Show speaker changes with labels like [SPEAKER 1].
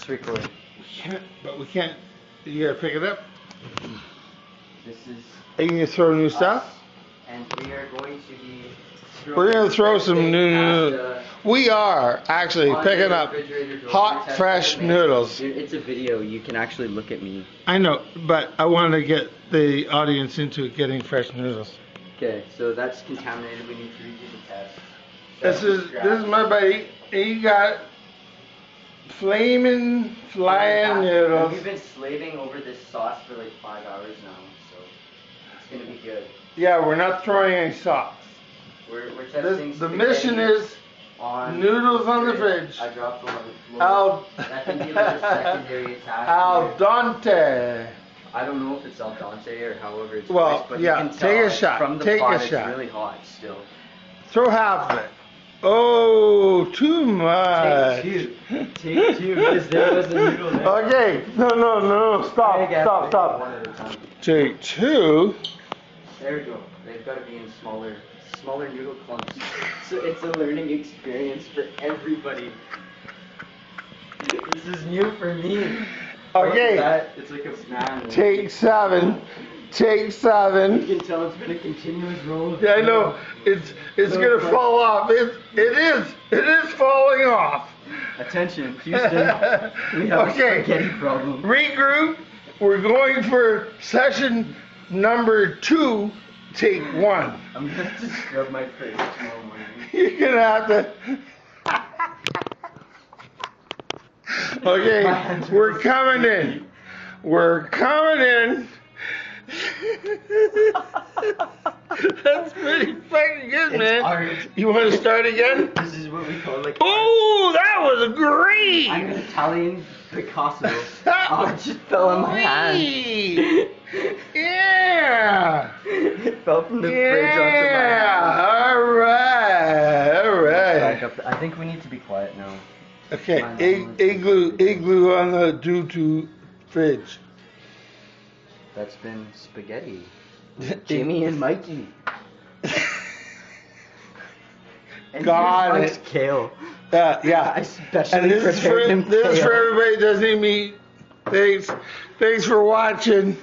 [SPEAKER 1] It's recording.
[SPEAKER 2] We can't. You gotta pick it up.
[SPEAKER 1] This is.
[SPEAKER 2] Are you gonna throw new
[SPEAKER 1] us,
[SPEAKER 2] stuff?
[SPEAKER 1] and we are going to be.
[SPEAKER 2] We're gonna throw some new noodles. We are actually picking up hot, fresh noodles.
[SPEAKER 1] It's a video. You can actually look at me.
[SPEAKER 2] I know, but I want to get the audience into getting fresh noodles.
[SPEAKER 1] Okay, so that's contaminated. We need to redo the test.
[SPEAKER 2] This is my buddy. He got flaming flying noodles.
[SPEAKER 1] We've been slaving over this sauce for like 5 hours now, so it's gonna be good.
[SPEAKER 2] Yeah, we're not throwing any sauce.
[SPEAKER 1] We're testing.
[SPEAKER 2] The mission is
[SPEAKER 1] on
[SPEAKER 2] noodles on the fridge.
[SPEAKER 1] I dropped the that can be like a secondary attack.
[SPEAKER 2] Al dente.
[SPEAKER 1] I don't know if it's al dente or however it's
[SPEAKER 2] well,
[SPEAKER 1] voiced, but
[SPEAKER 2] yeah,
[SPEAKER 1] you can
[SPEAKER 2] take
[SPEAKER 1] tell
[SPEAKER 2] a shot.
[SPEAKER 1] From the
[SPEAKER 2] take
[SPEAKER 1] pot,
[SPEAKER 2] a shot.
[SPEAKER 1] It's really hot still.
[SPEAKER 2] Throw half of it. Oh, too much.
[SPEAKER 1] Take two, because there was a noodle there.
[SPEAKER 2] Okay, no, stop.
[SPEAKER 1] One at a time.
[SPEAKER 2] Take two.
[SPEAKER 1] There we go. They've got to be in smaller noodle clumps. So it's a learning experience for everybody. This is new for me.
[SPEAKER 2] Okay.
[SPEAKER 1] It's like a man.
[SPEAKER 2] Take seven. Take seven.
[SPEAKER 1] You can tell it's been a continuous roll.
[SPEAKER 2] Yeah, I know. It's gonna fall off. It is falling off.
[SPEAKER 1] Attention, Houston. We have a spaghetti problem.
[SPEAKER 2] Regroup. We're going for session number 2. Take 1.
[SPEAKER 1] I'm gonna have to scrub my face tomorrow morning.
[SPEAKER 2] You're gonna have to. Okay, we're coming in. We're coming in. That's pretty fucking good, man.
[SPEAKER 1] Art.
[SPEAKER 2] You want to start again?
[SPEAKER 1] This is what we call like.
[SPEAKER 2] Oh, that was great!
[SPEAKER 1] I'm an Italian Picasso. Oh, it just fell on my hand.
[SPEAKER 2] Yeah.
[SPEAKER 1] It fell from the fridge onto my hand.
[SPEAKER 2] Yeah. All right.
[SPEAKER 1] I think we need to be quiet now.
[SPEAKER 2] Okay. Igloo on the doo-doo fridge.
[SPEAKER 1] That's been spaghetti. Jimmy and Mikey. And
[SPEAKER 2] got
[SPEAKER 1] here's Mike's
[SPEAKER 2] it.
[SPEAKER 1] kale.
[SPEAKER 2] Yeah.
[SPEAKER 1] I specially
[SPEAKER 2] and this is
[SPEAKER 1] prepared him
[SPEAKER 2] this is
[SPEAKER 1] kale.
[SPEAKER 2] for everybody that doesn't eat meat. Thanks for watching.